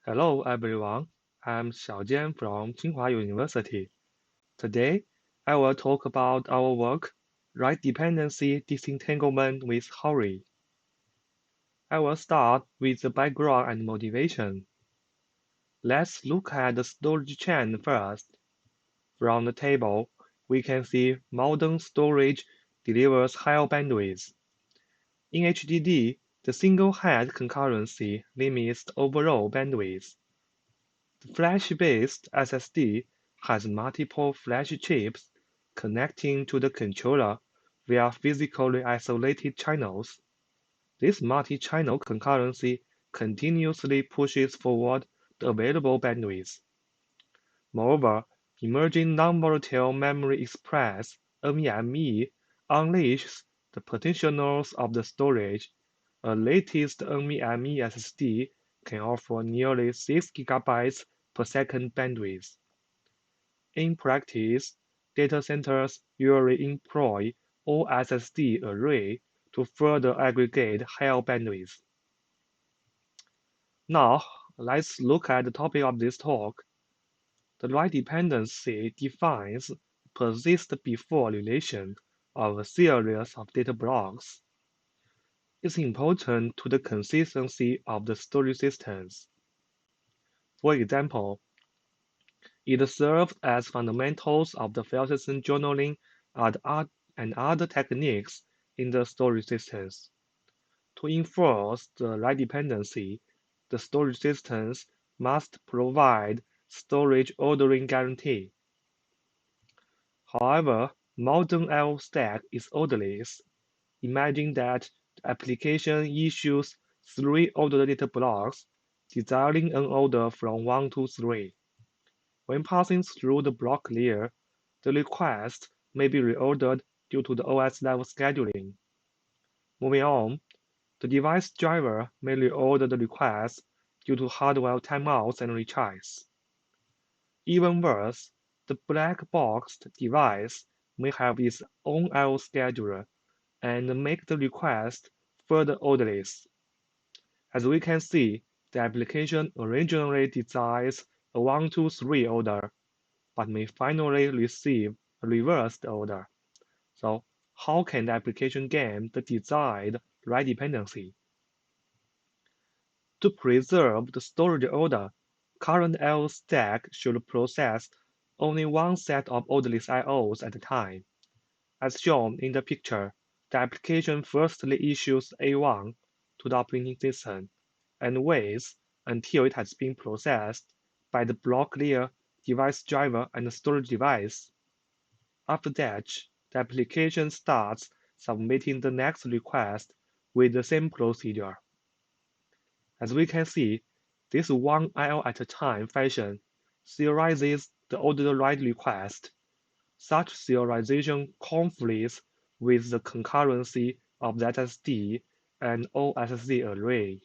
Hello everyone, I'm Xiaojian from Tsinghua University. Today, I will talk about our work, Dependency Disentanglement with Horae. I will start with the background and motivation. Let's look at the storage chain first. From the table, we can see modern storage delivers higher bandwidth. In HDD, the single-head concurrency limits the overall bandwidth. The flash-based SSD has multiple flash chips connecting to the controller via physically isolated channels. This multi-channel concurrency continuously pushes forward the available bandwidth. Moreover, emerging non-volatile memory express (NVMe) unleashes the potentials of the storage. A latest NVMe SSD can offer nearly 6 GB per second bandwidth. In practice, data centers usually employ all SSD array to further aggregate higher bandwidth. Now, let's look at the topic of this talk. The write dependency defines persist before relation of a series of data blocks. It's important to the consistency of the storage systems. For example, it serves as fundamentals of the file system journaling and other techniques in the storage systems. To enforce the write dependency, the storage systems must provide storage ordering guarantee. However, modern I/O stack is orderless. Imagine that the application issues 3 ordered data blocks, desiring an order from 1 to 3. When passing through the block layer, the request may be reordered due to the OS level scheduling. Moving on, the device driver may reorder the request due to hardware timeouts and retries. Even worse, the black boxed device may have its own I/O scheduler and make the request further orderless. As we can see, the application originally desires a 1, 2, 3 order, but may finally receive a reversed order. So how can the application game the desired write dependency? To preserve the storage order, current I/O stack should process only one set of orderless I/Os at a time. As shown in the picture, the application firstly issues A1 to the operating system and waits until it has been processed by the block layer, device driver, and storage device. After that, the application starts submitting the next request with the same procedure. As we can see, this one I/O at a time fashion serializes the ordered write request. Such serialization conflicts with the concurrency of the SSD and OSDI array.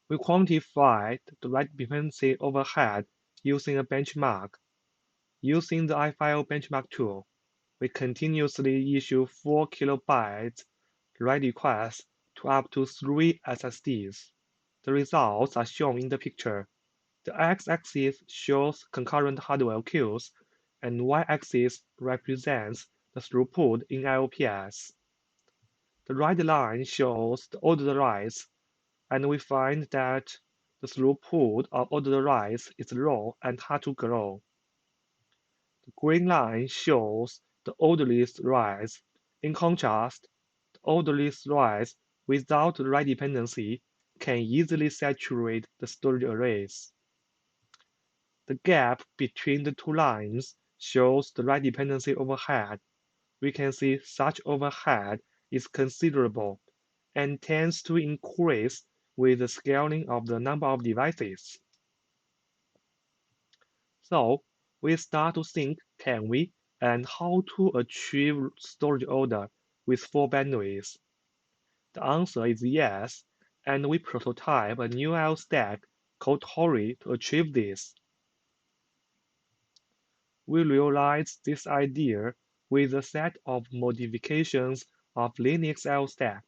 We quantified the write dependency overhead using a benchmark. Using the iFile benchmark tool, we continuously issue 4 kilobytes write requests to up to 3 SSDs. The results are shown in the picture. The x-axis shows concurrent hardware queues, and y-axis represents the throughput in IOPS. The right line shows the ordered writes, and we find that the throughput of ordered writes is low and hard to grow. The green line shows the orderless writes. In contrast, the orderless writes without the write dependency can easily saturate the storage arrays. The gap between the two lines shows the write dependency overhead. We can see such overhead is considerable and tends to increase with the scaling of the number of devices. So we start to think, can we and how to achieve storage order with full bandwidth? The answer is yes, and we prototype a new I/O stack called Horae to achieve this. We realized this idea with a set of modifications of Linux I/O stack.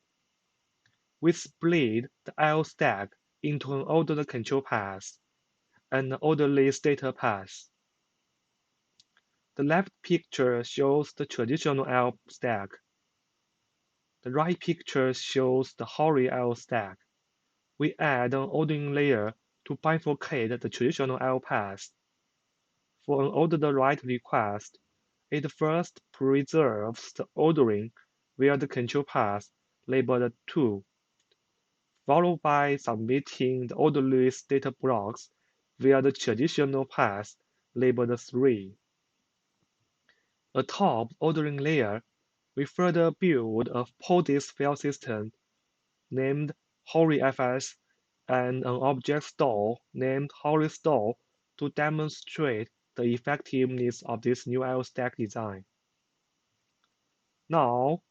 We split the I/O stack into an ordered control path and an orderless data path. The left picture shows the traditional IO stack. The right picture shows the Horae IO stack. We add an ordering layer to bifurcate the traditional IO path. For an ordered write request, it first preserves the ordering via the control path labeled 2, followed by submitting the orderless data blocks via the traditional path labeled 3. Atop the ordering layer, we further build a POSIX file system named HoraeFS and an object store named Horae Store to demonstrate the effectiveness of this new IO stack design. Now,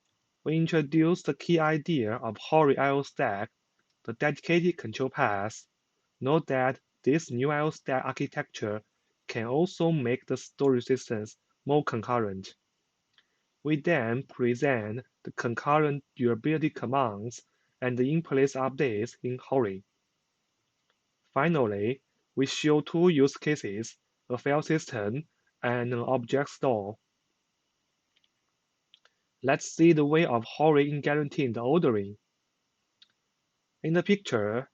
we introduce the key idea of Horae IO stack, the dedicated control path. Note that this new IO stack architecture can also make the storage systems more concurrent. We then present the concurrent durability commands and the in-place updates in Horae. Finally, we show two use cases, a file system and an object store. Let's see the way of Horae in guaranteeing the ordering. In the picture,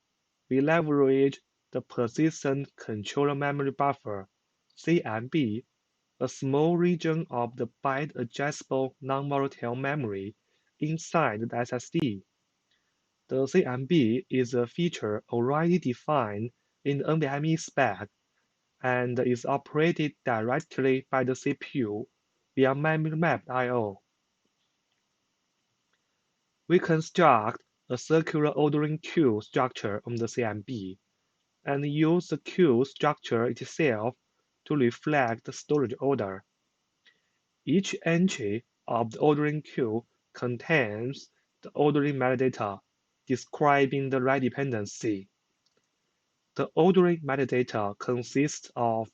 we leverage the persistent controller memory buffer, CMB, a small region of the byte-adjustable non-volatile memory inside the SSD. The CMB is a feature already defined in the NVMe spec and is operated directly by the CPU via memory-mapped I/O. We construct a circular ordering queue structure on the CMB and use the queue structure itself to reflect the storage order. Each entry of the ordering queue contains the ordering metadata describing the write dependency. The ordering metadata consists of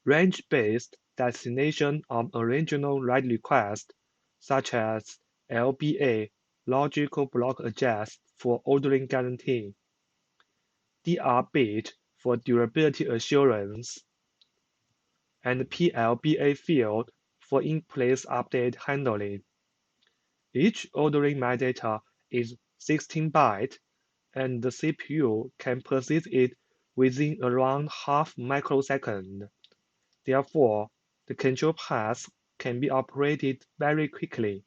range-based destination of original write request, such as LBA, logical block adjust for ordering guarantee, DR bit for durability assurance, and PLBA field for in-place update handling. Each ordering metadata is 16 bytes, and the CPU can persist it within around half microsecond. Therefore, the control path can be operated very quickly.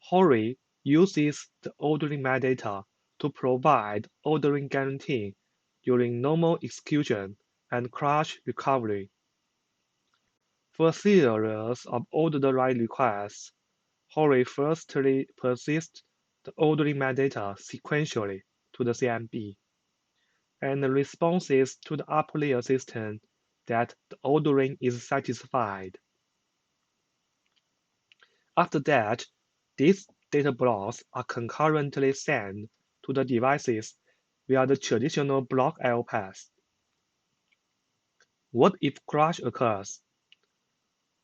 Horae uses the ordering metadata to provide ordering guarantee during normal execution and crash recovery. For a series of ordered write requests, Horae firstly persists the ordering metadata sequentially to the CMB, and responses to the upper layer system that the ordering is satisfied. After that, these data blocks are concurrently sent to the devices via the traditional block I/O path. What if crash occurs?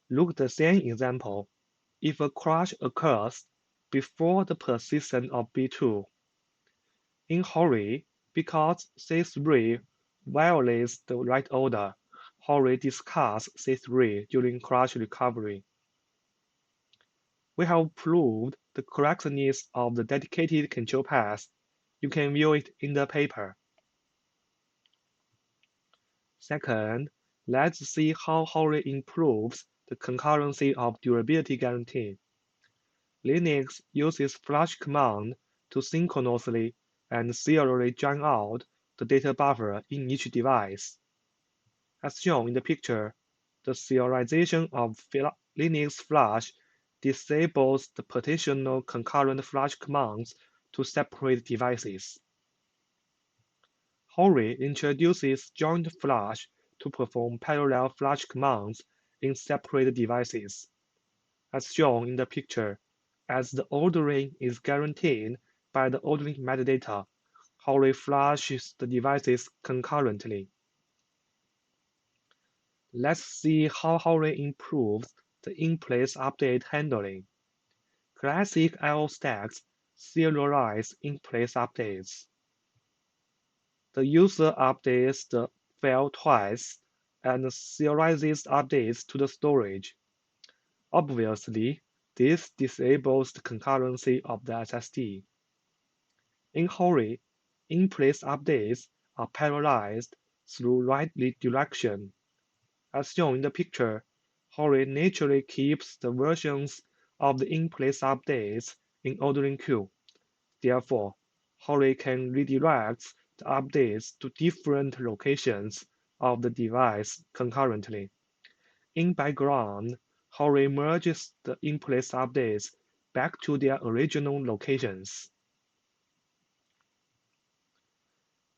Look at the same example. If a crash occurs before the persistence of B2, in Horae, because C3 violates the write order, Horae discards C3 during crash recovery. We have proved the correctness of the dedicated control path. You can view it in the paper. Second, let's see how Horae improves the concurrency of durability guarantee. Linux uses flush command to synchronously and serially join out the data buffer in each device. As shown in the picture, the serialization of Linux flush disables the partitional concurrent flush commands to separate devices. Horae introduces joint flush to perform parallel flush commands in separate devices. As shown in the picture, as the ordering is guaranteed by the ordering metadata, Horae flushes the devices concurrently. Let's see how Horae improves the in-place update handling. Classic I/O stacks serialize in-place updates. The user updates the file twice and serializes updates to the storage. Obviously, this disables the concurrency of the SSD. In Horae, in-place updates are parallelized through redirection. As shown in the picture, Horae naturally keeps the versions of the in-place updates in ordering queue. Therefore, Horae can redirect the updates to different locations of the device concurrently. In background, Horae merges the in-place updates back to their original locations.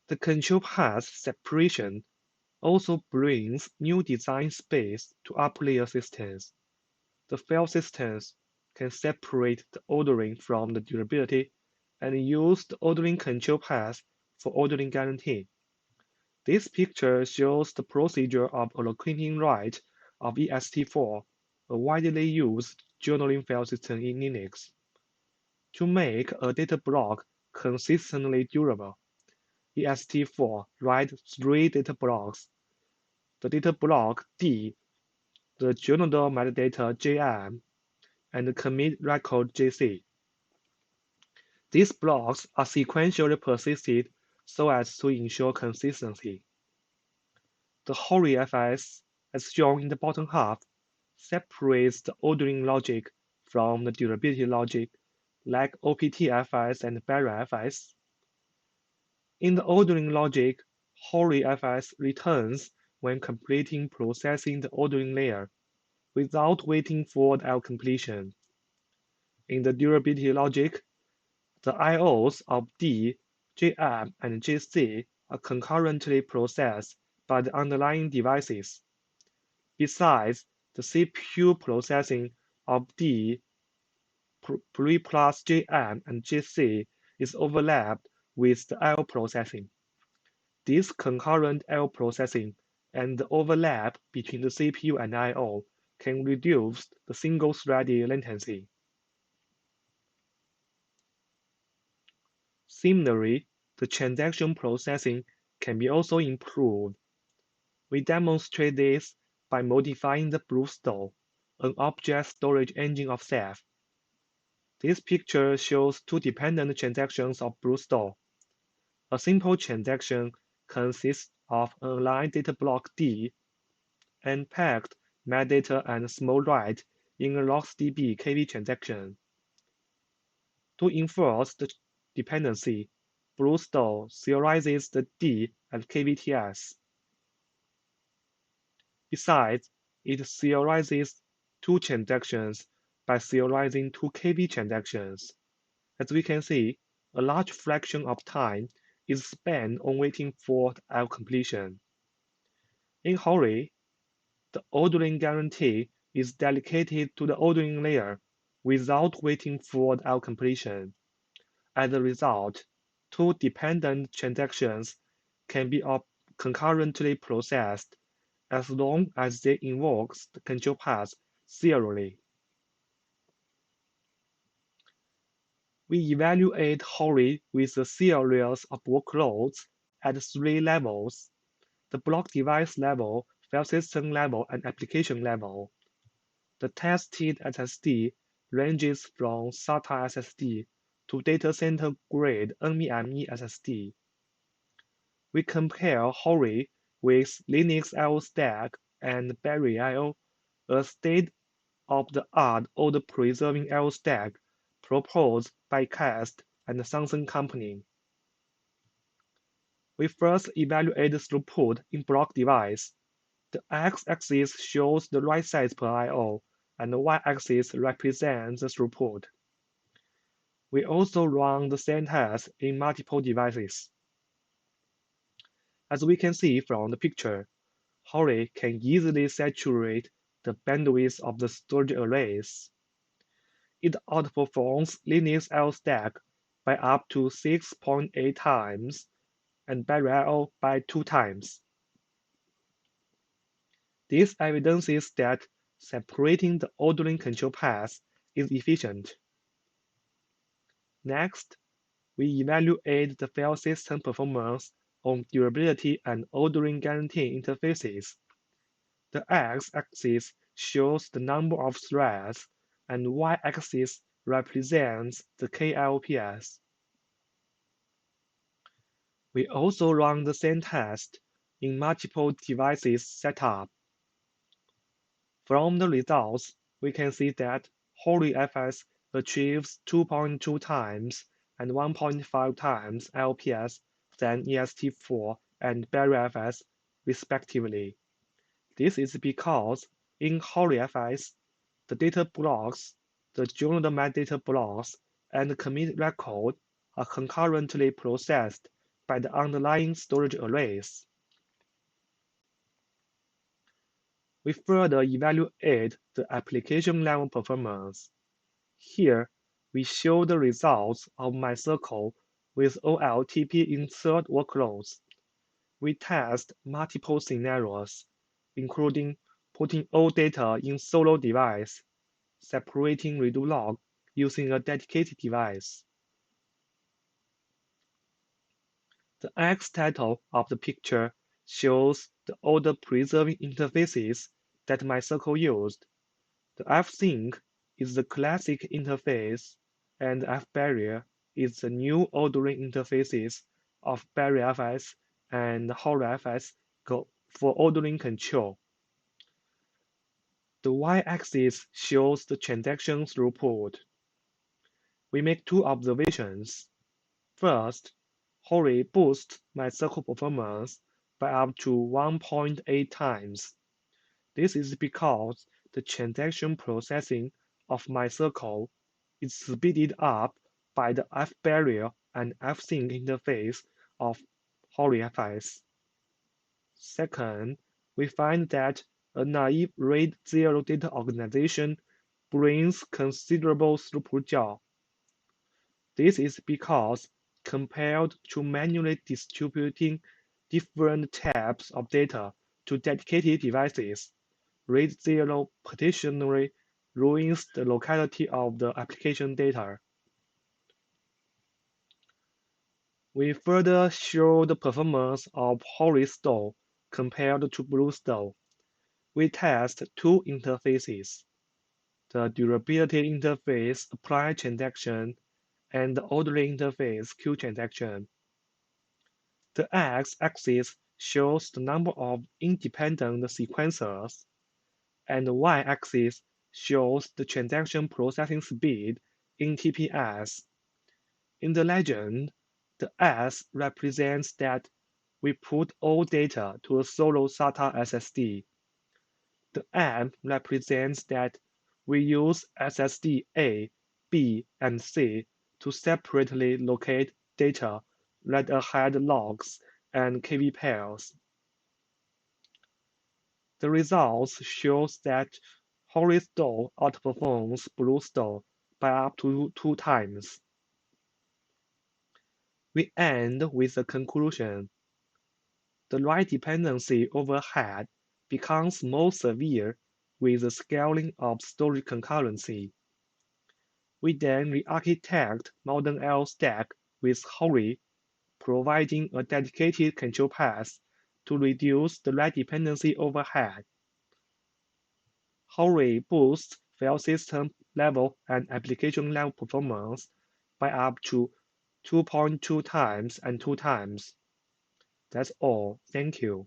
The control path separation also brings new design space to upper-layer systems. The file systems can separate the ordering from the durability and use the ordering control path for ordering guarantee. This picture shows the procedure of allocating write of ext4, a widely used journaling file system in Linux. To make a data block consistently durable, ext4 writes 3 data blocks: the data block D, the journal metadata JM, and the commit record JC. These blocks are sequentially persisted so as to ensure consistency. The HoraeFS, as shown in the bottom half, separates the ordering logic from the durability logic, like OPTFS and BarrelFS. In the ordering logic, HoraeFS returns when completing processing the ordering layer, without waiting for the completion. In the durability logic, the IOs of D, JM, and JC are concurrently processed by the underlying devices. Besides, the CPU processing of D plus JM and JC is overlapped with the IO processing. This concurrent IO processing and the overlap between the CPU and IO can reduce the single-threaded latency. Similarly, the transaction processing can be also improved. We demonstrate this by modifying the BlueStore, an object storage engine of Ceph. This picture shows 2 dependent transactions of BlueStore. A simple transaction consists of a line data block D and packed metadata and small write in a logsdb KV transaction. To enforce the dependency, BlueStore serializes the D and KVTS. Besides, it serializes 2 transactions by serializing 2 KV transactions. As we can see, a large fraction of time is spent on waiting for the completion. In Horae, the ordering guarantee is dedicated to the ordering layer without waiting for the completion. As a result, 2 dependent transactions can be concurrently processed as long as they invoke the control path serially. We evaluate Horae with a series of workloads at 3 levels: the block device level, file system level, and application level. The tested SSD ranges from SATA SSD to data center grade NVMe SSD. We compare Horae with Linux IO stack and Horae IO, a state-of-the-art order-preserving IO stack proposed by Cast and Samsung Company. We first evaluate throughput in block device. The x-axis shows the write size per IO, and the y-axis represents the throughput. We also run the same test in multiple devices. As we can see from the picture, Horae can easily saturate the bandwidth of the storage arrays. It outperforms Linux IO stack by up to 6.8 times and Horae IO by 2 times. This evidences that separating the ordering control paths is efficient. Next, we evaluate the file system performance on durability and ordering guarantee interfaces. The x-axis shows the number of threads, and y-axis represents the KLPS. We also run the same test in multiple devices setup. From the results, we can see that HoraeFS achieves 2.2 times and 1.5 times LPS than EST4 and BerryFS, respectively. This is because in HoraeFS, the data blocks, the journal metadata blocks, and the commit record are concurrently processed by the underlying storage arrays. We further evaluate the application-level performance. Here, we show the results of MySQL with OLTP insert workloads. We test multiple scenarios, including putting all data in solo device, separating redo log using a dedicated device. The X title of the picture shows the order preserving interfaces that MySQL used. The fsync is the classic interface, and fbarrier is the new ordering interfaces of BerryFS and HoraeFS for ordering control. The y-axis shows the transaction throughput. We make two observations. First, Horae boosts MySQL performance by up to 1.8 times. This is because the transaction processing of MySQL is speeded up by the fbarrier and fsync interface of HoraeFS. Second, we find that a naive RAID 0 data organization brings considerable throughput job. This is because compared to manually distributing different types of data to dedicated devices, RAID 0 partitionally ruins the locality of the application data. We further show the performance of Horae Store compared to BlueStore. We test two interfaces, the durability interface apply transaction and the ordering interface queue transaction. The x-axis shows the number of independent sequencers, and the y-axis shows the transaction processing speed in TPS. In the legend, the S represents that we put all data to a solo SATA SSD. The M represents that we use SSD A, B, and C to separately locate data, read-ahead logs, and KV pairs. The results shows that Horae Store outperforms BlueStore by up to 2 times. We end with a conclusion. The write dependency overhead becomes more severe with the scaling of storage concurrency. We then re-architect modern L stack with Horae, providing a dedicated control path to reduce the write dependency overhead. Horae boosts file system level and application level performance by up to 2.2 times and 2 times. That's all. Thank you.